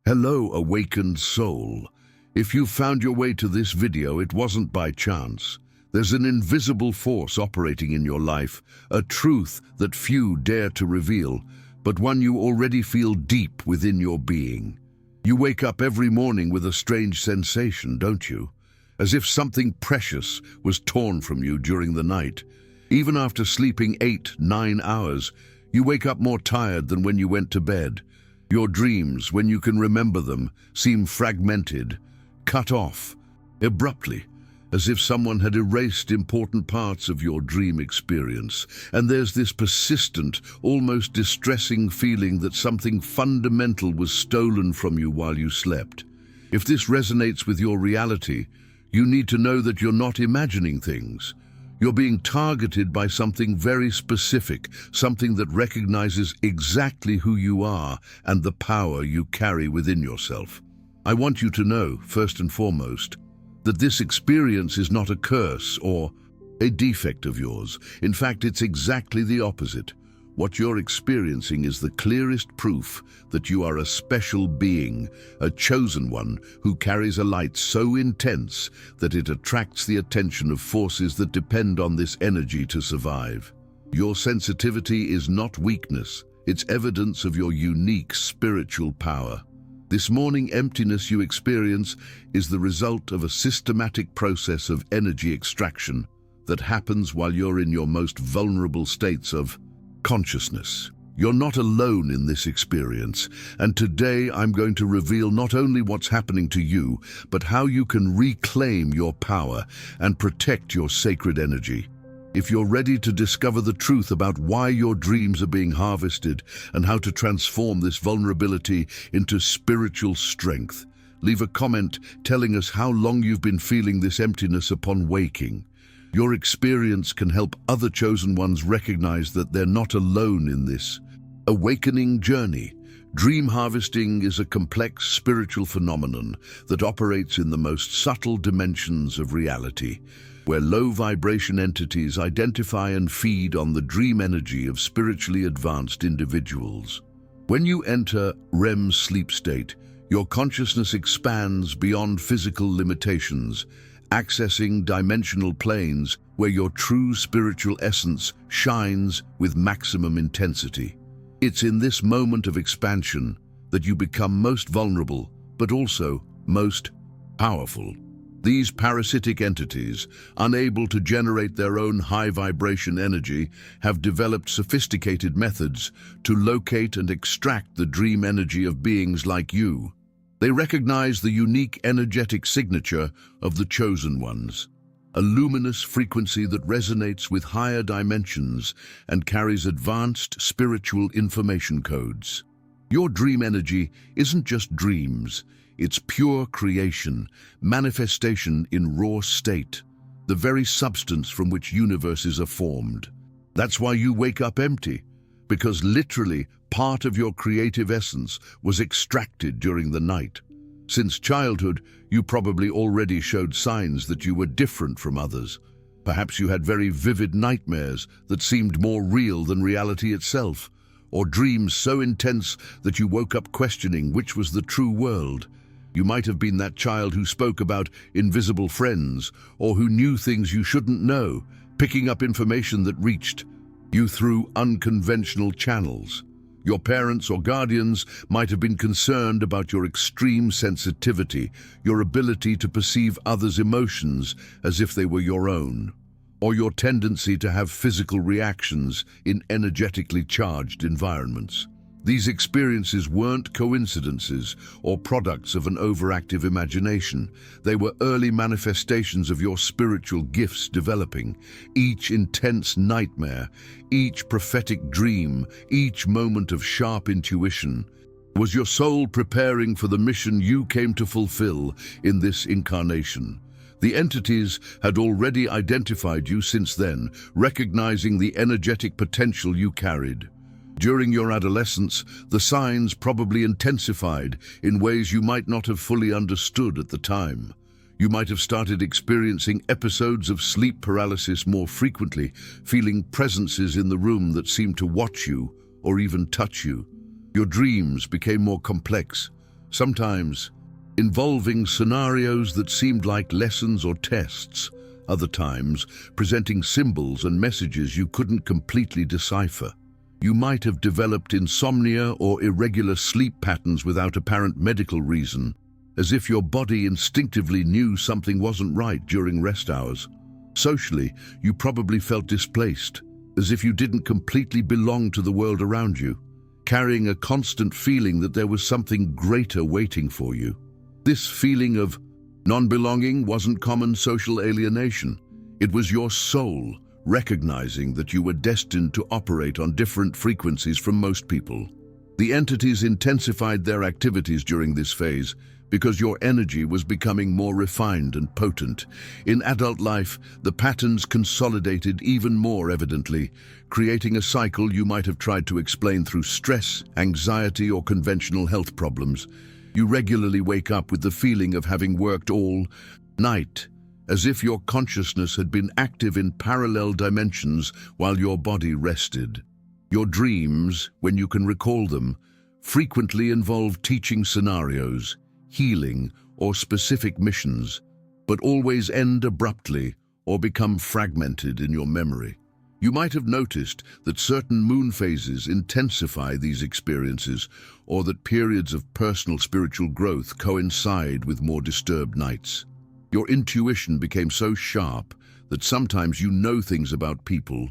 Hello, awakened soul. If you found your way to this video, it wasn't by chance. There's an invisible force operating in your life, a truth that few dare to reveal, but one you already feel deep within your being. You wake up every morning with a strange sensation, don't you? As if something precious was torn from you during the night. Even after sleeping 8-9 hours, you wake up more tired than when you went to bed. Your dreams, when you can remember them, seem fragmented, cut off, abruptly, as if someone had erased important parts of your dream experience. And there's this persistent, almost distressing feeling that something fundamental was stolen from you while you slept. If this resonates with your reality, you need to know that you're not imagining things. You're being targeted by something very specific, something that recognizes exactly who you are and the power you carry within yourself. I want you to know, first and foremost, that this experience is not a curse or a defect of yours. In fact, it's exactly the opposite. What you're experiencing is the clearest proof that you are a special being, a chosen one who carries a light so intense that it attracts the attention of forces that depend on this energy to survive. Your sensitivity is not weakness, it's evidence of your unique spiritual power. This morning emptiness you experience is the result of a systematic process of energy extraction that happens while you're in your most vulnerable states of consciousness. You're not alone in this experience, and today I'm going to reveal not only what's happening to you, but how you can reclaim your power and protect your sacred energy. If you're ready to discover the truth about why your dreams are being harvested and how to transform this vulnerability into spiritual strength, leave a comment telling us how long you've been feeling this emptiness upon waking. Your experience can help other chosen ones recognize that they're not alone in this awakening journey. Dream harvesting is a complex spiritual phenomenon that operates in the most subtle dimensions of reality, where low-vibration entities identify and feed on the dream energy of spiritually advanced individuals. When you enter REM sleep state, your consciousness expands beyond physical limitations, accessing dimensional planes where your true spiritual essence shines with maximum intensity. It's in this moment of expansion that you become most vulnerable, but also most powerful. These parasitic entities, unable to generate their own high-vibration energy, have developed sophisticated methods to locate and extract the dream energy of beings like you. They recognize the unique energetic signature of the chosen ones, a luminous frequency that resonates with higher dimensions and carries advanced spiritual information codes. Your dream energy isn't just dreams, it's pure creation, manifestation in raw state, the very substance from which universes are formed. That's why you wake up empty, because literally part of your creative essence was extracted during the night. Since childhood, you probably already showed signs that you were different from others. Perhaps you had very vivid nightmares that seemed more real than reality itself, or dreams so intense that you woke up questioning which was the true world. You might have been that child who spoke about invisible friends, or who knew things you shouldn't know, picking up information that reached you through unconventional channels. Your parents or guardians might have been concerned about your extreme sensitivity, your ability to perceive others' emotions as if they were your own, or your tendency to have physical reactions in energetically charged environments. These experiences weren't coincidences or products of an overactive imagination. They were early manifestations of your spiritual gifts developing. Each intense nightmare, each prophetic dream, each moment of sharp intuition was your soul preparing for the mission you came to fulfill in this incarnation. The entities had already identified you since then, recognizing the energetic potential you carried. During your adolescence, the signs probably intensified in ways you might not have fully understood at the time. You might have started experiencing episodes of sleep paralysis more frequently, feeling presences in the room that seemed to watch you or even touch you. Your dreams became more complex, sometimes involving scenarios that seemed like lessons or tests, other times presenting symbols and messages you couldn't completely decipher. You might have developed insomnia or irregular sleep patterns without apparent medical reason, as if your body instinctively knew something wasn't right during rest hours. Socially, you probably felt displaced, as if you didn't completely belong to the world around you, carrying a constant feeling that there was something greater waiting for you. This feeling of non-belonging wasn't common social alienation. It was your soul recognizing that you were destined to operate on different frequencies from most people. The entities intensified their activities during this phase because your energy was becoming more refined and potent. In adult life, the patterns consolidated even more evidently, creating a cycle you might have tried to explain through stress, anxiety, or conventional health problems. You regularly wake up with the feeling of having worked all night, as if your consciousness had been active in parallel dimensions while your body rested. Your dreams, when you can recall them, frequently involve teaching scenarios, healing, or specific missions, but always end abruptly or become fragmented in your memory. You might have noticed that certain moon phases intensify these experiences, or that periods of personal spiritual growth coincide with more disturbed nights. Your intuition became so sharp that sometimes you know things about people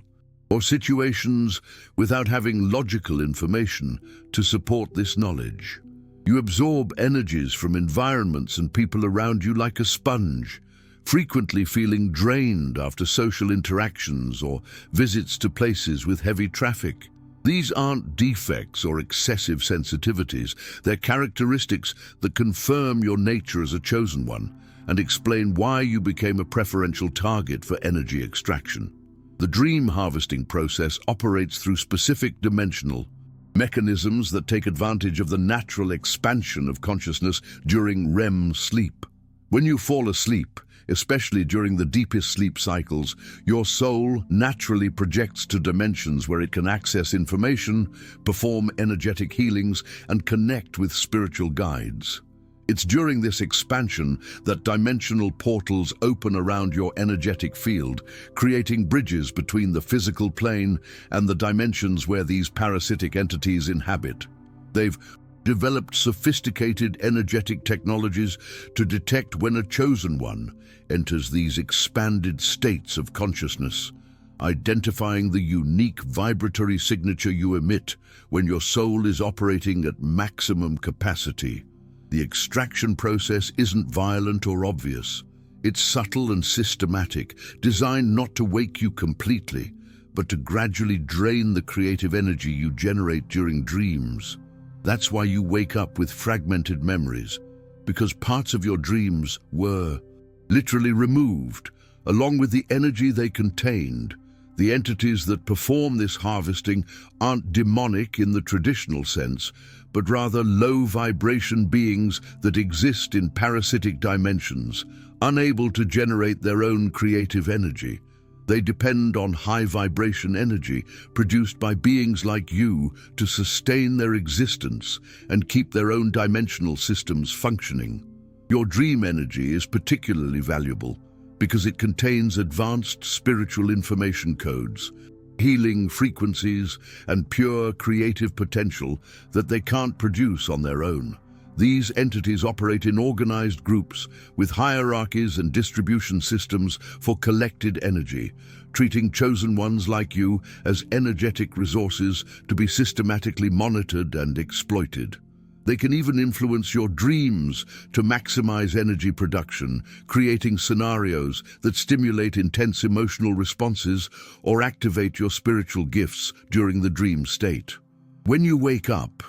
or situations without having logical information to support this knowledge. You absorb energies from environments and people around you like a sponge, frequently feeling drained after social interactions or visits to places with heavy traffic. These aren't defects or excessive sensitivities. They're characteristics that confirm your nature as a chosen one and explain why you became a preferential target for energy extraction. The dream harvesting process operates through specific dimensional mechanisms that take advantage of the natural expansion of consciousness during REM sleep. When you fall asleep, especially during the deepest sleep cycles, your soul naturally projects to dimensions where it can access information, perform energetic healings, and connect with spiritual guides. It's during this expansion that dimensional portals open around your energetic field, creating bridges between the physical plane and the dimensions where these parasitic entities inhabit. They've developed sophisticated energetic technologies to detect when a chosen one enters these expanded states of consciousness, identifying the unique vibratory signature you emit when your soul is operating at maximum capacity. The extraction process isn't violent or obvious. It's subtle and systematic, designed not to wake you completely, but to gradually drain the creative energy you generate during dreams. That's why you wake up with fragmented memories, because parts of your dreams were literally removed, along with the energy they contained. The entities that perform this harvesting aren't demonic in the traditional sense, but rather low-vibration beings that exist in parasitic dimensions, unable to generate their own creative energy. They depend on high-vibration energy produced by beings like you to sustain their existence and keep their own dimensional systems functioning. Your dream energy is particularly valuable because it contains advanced spiritual information codes, healing frequencies, and pure creative potential that they can't produce on their own. These entities operate in organized groups with hierarchies and distribution systems for collected energy, treating chosen ones like you as energetic resources to be systematically monitored and exploited. They can even influence your dreams to maximize energy production, creating scenarios that stimulate intense emotional responses or activate your spiritual gifts during the dream state. When you wake up,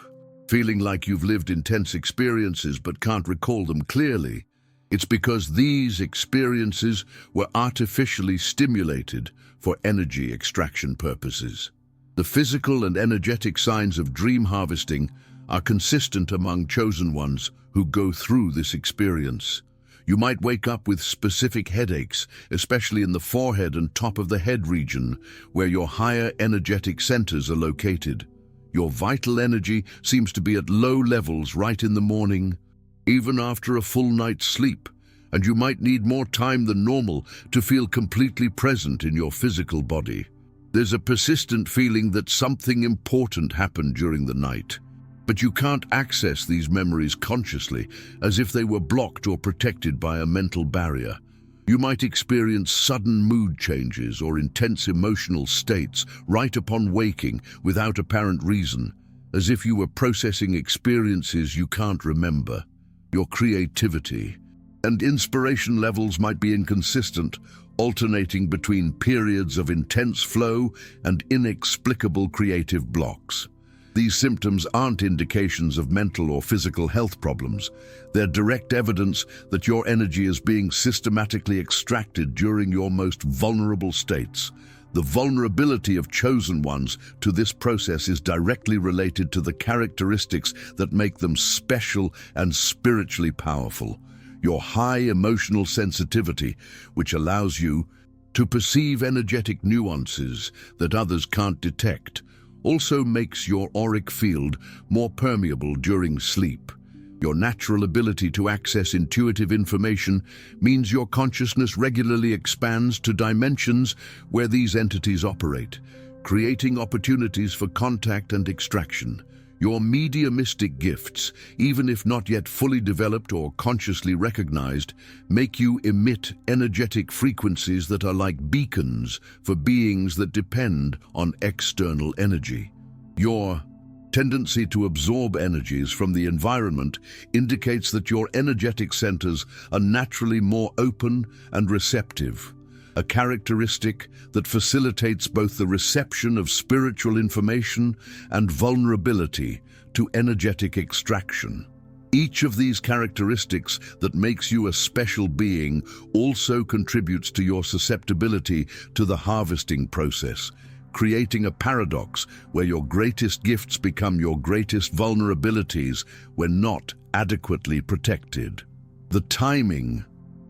feeling like you've lived intense experiences but can't recall them clearly, it's because these experiences were artificially stimulated for energy extraction purposes. The physical and energetic signs of dream harvesting are consistent among chosen ones who go through this experience. You might wake up with specific headaches, especially in the forehead and top of the head region, where your higher energetic centers are located. Your vital energy seems to be at low levels right in the morning, even after a full night's sleep, and you might need more time than normal to feel completely present in your physical body. There's a persistent feeling that something important happened during the night, but you can't access these memories consciously, as if they were blocked or protected by a mental barrier. You might experience sudden mood changes or intense emotional states right upon waking without apparent reason, as if you were processing experiences you can't remember. Your creativity and inspiration levels might be inconsistent, alternating between periods of intense flow and inexplicable creative blocks. These symptoms aren't indications of mental or physical health problems. They're direct evidence that your energy is being systematically extracted during your most vulnerable states. The vulnerability of chosen ones to this process is directly related to the characteristics that make them special and spiritually powerful. Your high emotional sensitivity, which allows you to perceive energetic nuances that others can't detect, also makes your auric field more permeable during sleep. Your natural ability to access intuitive information means your consciousness regularly expands to dimensions where these entities operate, creating opportunities for contact and extraction. Your mediumistic gifts, even if not yet fully developed or consciously recognized, make you emit energetic frequencies that are like beacons for beings that depend on external energy. Your tendency to absorb energies from the environment indicates that your energetic centers are naturally more open and receptive, a characteristic that facilitates both the reception of spiritual information and vulnerability to energetic extraction. Each of these characteristics that makes you a special being also contributes to your susceptibility to the harvesting process, creating a paradox where your greatest gifts become your greatest vulnerabilities when not adequately protected. The timing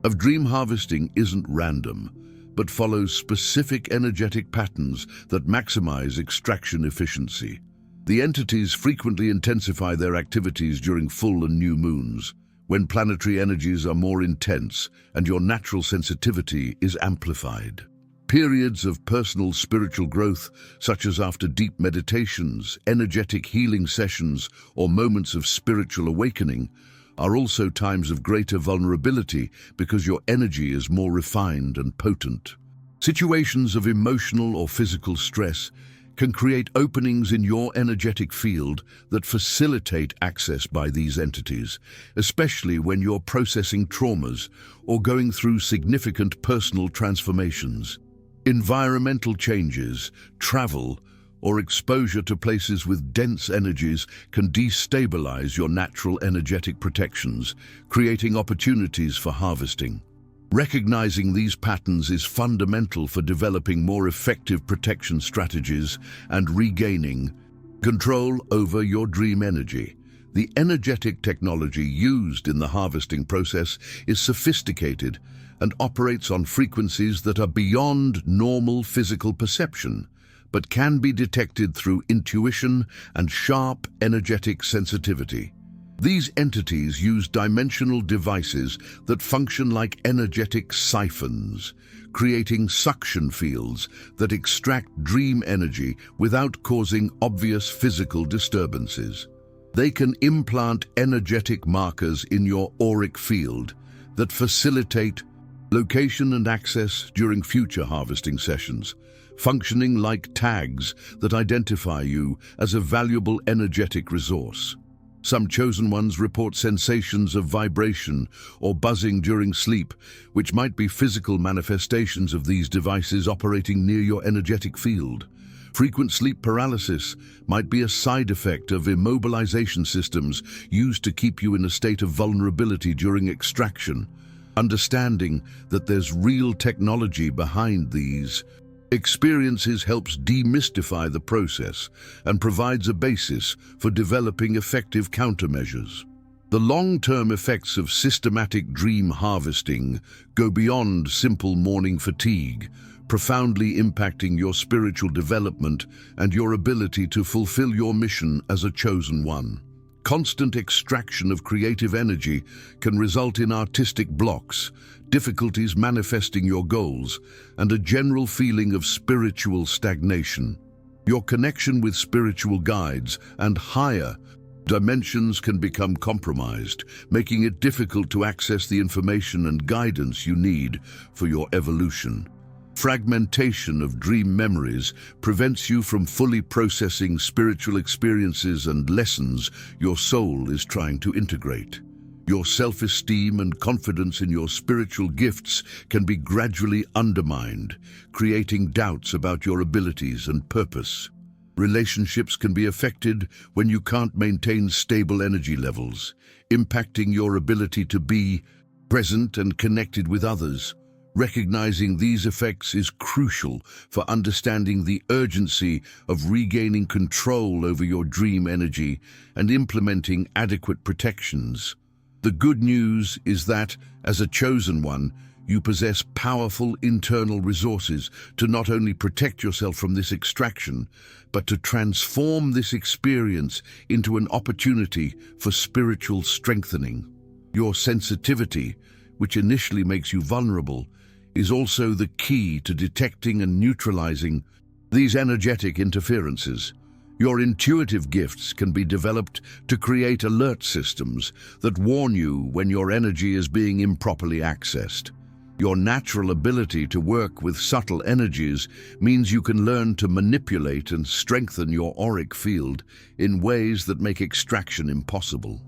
of dream harvesting isn't random, but follows specific energetic patterns that maximize extraction efficiency. The entities frequently intensify their activities during full and new moons, when planetary energies are more intense and your natural sensitivity is amplified. Periods of personal spiritual growth, such as after deep meditations, energetic healing sessions, or moments of spiritual awakening, are also times of greater vulnerability because your energy is more refined and potent. Situations of emotional or physical stress can create openings in your energetic field that facilitate access by these entities, especially when you're processing traumas or going through significant personal transformations. Environmental changes, travel, or exposure to places with dense energies can destabilize your natural energetic protections, creating opportunities for harvesting. Recognizing these patterns is fundamental for developing more effective protection strategies and regaining control over your dream energy. The energetic technology used in the harvesting process is sophisticated and operates on frequencies that are beyond normal physical perception, but can be detected through intuition and sharp energetic sensitivity. These entities use dimensional devices that function like energetic siphons, creating suction fields that extract dream energy without causing obvious physical disturbances. They can implant energetic markers in your auric field that facilitate location and access during future harvesting sessions, functioning like tags that identify you as a valuable energetic resource. Some chosen ones report sensations of vibration or buzzing during sleep, which might be physical manifestations of these devices operating near your energetic field. Frequent sleep paralysis might be a side effect of immobilization systems used to keep you in a state of vulnerability during extraction. Understanding that there's real technology behind these experiences helps demystify the process and provides a basis for developing effective countermeasures. The long-term effects of systematic dream harvesting go beyond simple morning fatigue, profoundly impacting your spiritual development and your ability to fulfill your mission as a chosen one. Constant extraction of creative energy can result in artistic blocks, difficulties manifesting your goals, and a general feeling of spiritual stagnation. Your connection with spiritual guides and higher dimensions can become compromised, making it difficult to access the information and guidance you need for your evolution. Fragmentation of dream memories prevents you from fully processing spiritual experiences and lessons your soul is trying to integrate. Your self-esteem and confidence in your spiritual gifts can be gradually undermined, creating doubts about your abilities and purpose. Relationships can be affected when you can't maintain stable energy levels, impacting your ability to be present and connected with others. Recognizing these effects is crucial for understanding the urgency of regaining control over your dream energy and implementing adequate protections. The good news is that, as a chosen one, you possess powerful internal resources to not only protect yourself from this extraction, but to transform this experience into an opportunity for spiritual strengthening. Your sensitivity, which initially makes you vulnerable, is also the key to detecting and neutralizing these energetic interferences. Your intuitive gifts can be developed to create alert systems that warn you when your energy is being improperly accessed. Your natural ability to work with subtle energies means you can learn to manipulate and strengthen your auric field in ways that make extraction impossible.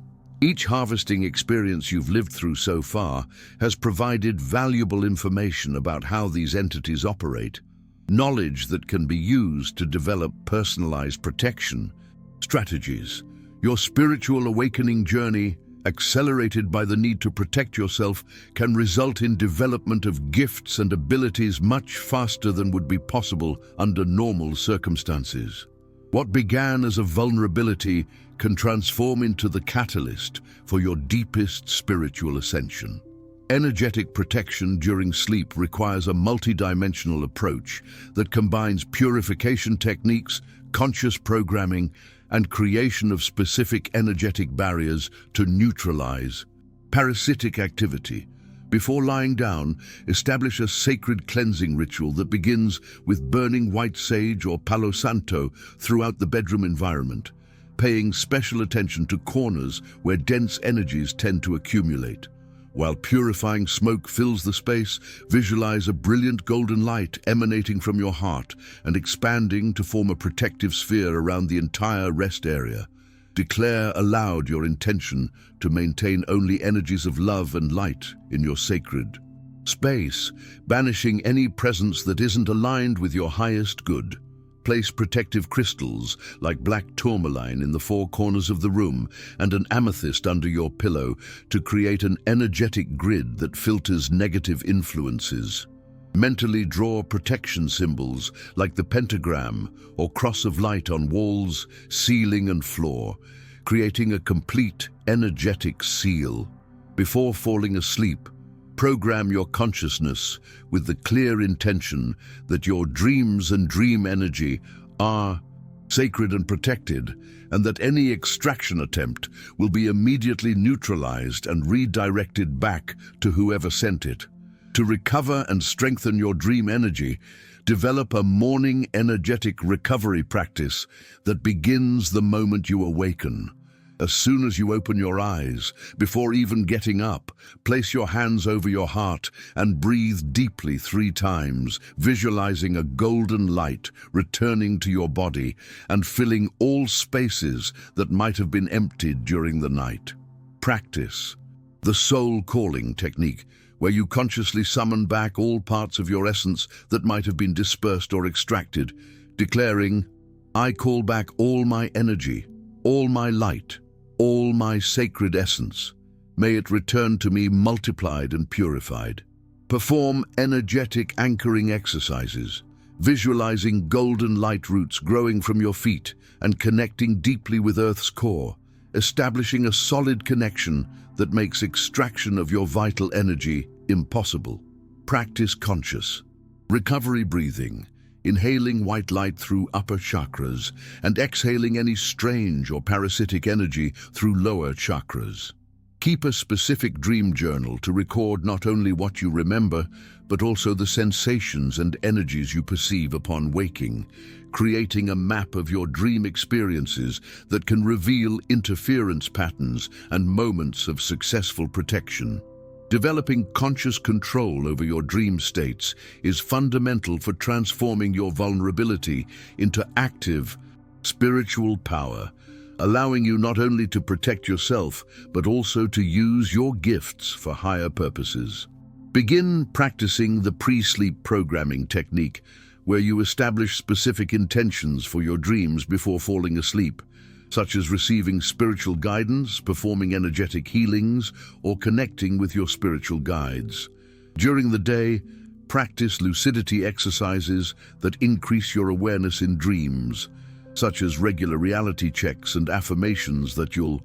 Each harvesting experience you've lived through so far has provided valuable information about how these entities operate, knowledge that can be used to develop personalized protection strategies. Your spiritual awakening journey, accelerated by the need to protect yourself, can result in development of gifts and abilities much faster than would be possible under normal circumstances. What began as a vulnerability can transform into the catalyst for your deepest spiritual ascension. Energetic protection during sleep requires a multidimensional approach that combines purification techniques, conscious programming, and creation of specific energetic barriers to neutralize parasitic activity. Before lying down, establish a sacred cleansing ritual that begins with burning white sage or Palo Santo throughout the bedroom environment, paying special attention to corners where dense energies tend to accumulate. While purifying smoke fills the space, visualize a brilliant golden light emanating from your heart and expanding to form a protective sphere around the entire rest area. Declare aloud your intention to maintain only energies of love and light in your sacred space, banishing any presence that isn't aligned with your highest good. Place protective crystals like black tourmaline in the four corners of the room and an amethyst under your pillow to create an energetic grid that filters negative influences. Mentally draw protection symbols like the pentagram or cross of light on walls, ceiling, and floor, creating a complete energetic seal. Before falling asleep, program your consciousness with the clear intention that your dreams and dream energy are sacred and protected, and that any extraction attempt will be immediately neutralized and redirected back to whoever sent it. To recover and strengthen your dream energy, develop a morning energetic recovery practice that begins the moment you awaken. As soon as you open your eyes, before even getting up, place your hands over your heart and breathe deeply 3 times, visualizing a golden light returning to your body and filling all spaces that might have been emptied during the night. Practice the soul calling technique, where you consciously summon back all parts of your essence that might have been dispersed or extracted, declaring, "I call back all my energy, all my light, all my sacred essence. May it return to me multiplied and purified." Perform energetic anchoring exercises, visualizing golden light roots growing from your feet and connecting deeply with Earth's core, establishing a solid connection that makes extraction of your vital energy impossible. Practice conscious Recovery breathing, inhaling white light through upper chakras and exhaling any strange or parasitic energy through lower chakras. Keep a specific dream journal to record not only what you remember, but also the sensations and energies you perceive upon waking, creating a map of your dream experiences that can reveal interference patterns and moments of successful protection. Developing conscious control over your dream states is fundamental for transforming your vulnerability into active, spiritual power, allowing you not only to protect yourself, but also to use your gifts for higher purposes. Begin practicing the pre-sleep programming technique, where you establish specific intentions for your dreams before falling asleep, such as receiving spiritual guidance, performing energetic healings, or connecting with your spiritual guides. During the day, practice lucidity exercises that increase your awareness in dreams, such as regular reality checks and affirmations that you'll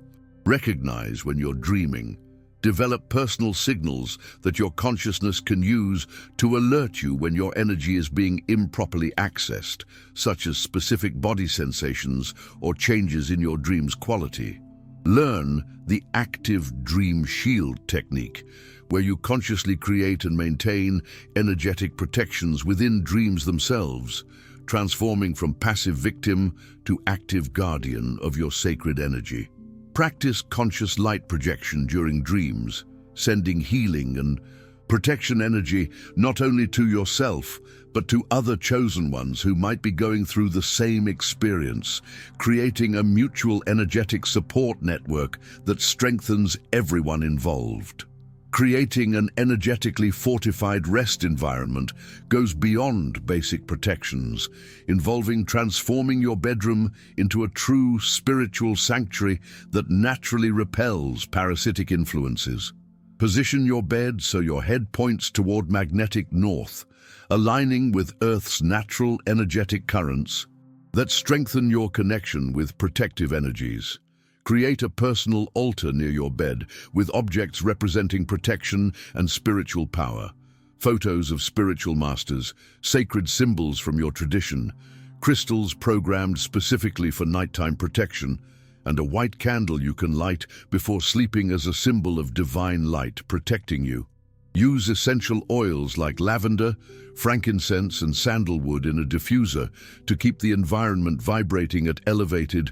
recognize when you're dreaming. Develop personal signals that your consciousness can use to alert you when your energy is being improperly accessed, such as specific body sensations or changes in your dream's quality. Learn the active dream shield technique, where you consciously create and maintain energetic protections within dreams themselves, transforming from passive victim to active guardian of your sacred energy. Practice conscious light projection during dreams, sending healing and protection energy not only to yourself, but to other chosen ones who might be going through the same experience, creating a mutual energetic support network that strengthens everyone involved. Creating an energetically fortified rest environment goes beyond basic protections, involving transforming your bedroom into a true spiritual sanctuary that naturally repels parasitic influences. Position your bed so your head points toward magnetic north, aligning with Earth's natural energetic currents that strengthen your connection with protective energies. Create a personal altar near your bed with objects representing protection and spiritual power. Photos of spiritual masters, sacred symbols from your tradition, crystals programmed specifically for nighttime protection, and a white candle you can light before sleeping as a symbol of divine light protecting you. Use essential oils like lavender, frankincense, and sandalwood in a diffuser to keep the environment vibrating at elevated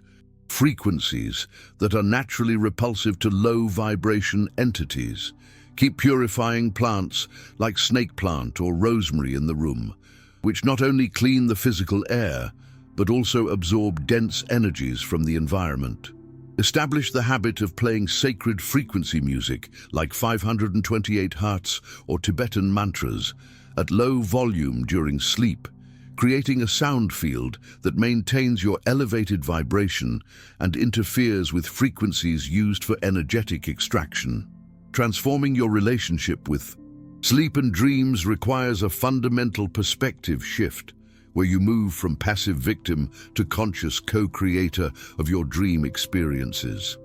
frequencies that are naturally repulsive to low-vibration entities. Keep purifying plants like snake plant or rosemary in the room, which not only clean the physical air, but also absorb dense energies from the environment. Establish the habit of playing sacred frequency music like 528 Hertz or Tibetan mantras at low volume during sleep, creating a sound field that maintains your elevated vibration and interferes with frequencies used for energetic extraction. Transforming your relationship with sleep and dreams requires a fundamental perspective shift, where you move from passive victim to conscious co-creator of your dream experiences.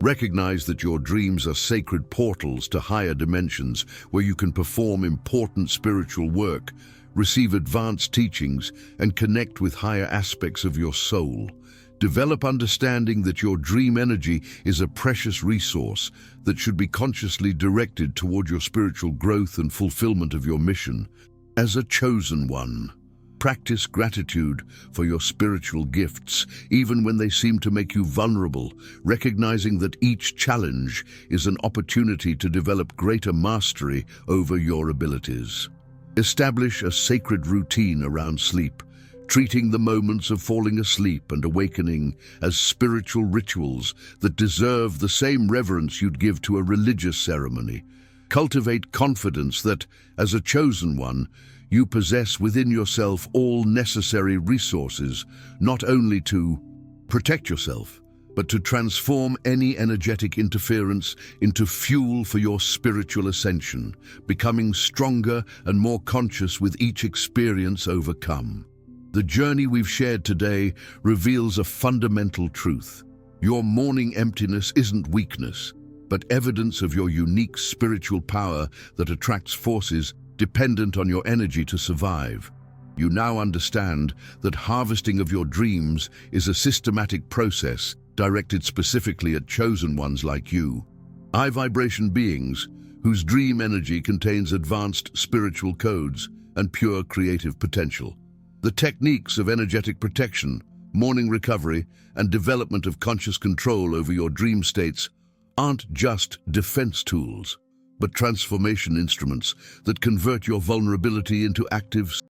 Recognize that your dreams are sacred portals to higher dimensions where you can perform important spiritual work, receive advanced teachings, and connect with higher aspects of your soul. Develop understanding that your dream energy is a precious resource that should be consciously directed toward your spiritual growth and fulfillment of your mission. As a chosen one, practice gratitude for your spiritual gifts, even when they seem to make you vulnerable, recognizing that each challenge is an opportunity to develop greater mastery over your abilities. Establish a sacred routine around sleep, treating the moments of falling asleep and awakening as spiritual rituals that deserve the same reverence you'd give to a religious ceremony. Cultivate confidence that, as a chosen one, you possess within yourself all necessary resources, not only to protect yourself, but to transform any energetic interference into fuel for your spiritual ascension, becoming stronger and more conscious with each experience overcome. The journey we've shared today reveals a fundamental truth. Your morning emptiness isn't weakness, but evidence of your unique spiritual power that attracts forces dependent on your energy to survive. You now understand that harvesting of your dreams is a systematic process directed specifically at chosen ones like you, high vibration beings whose dream energy contains advanced spiritual codes and pure creative potential. The techniques of energetic protection, morning recovery, and development of conscious control over your dream states aren't just defense tools, but transformation instruments that convert your vulnerability into active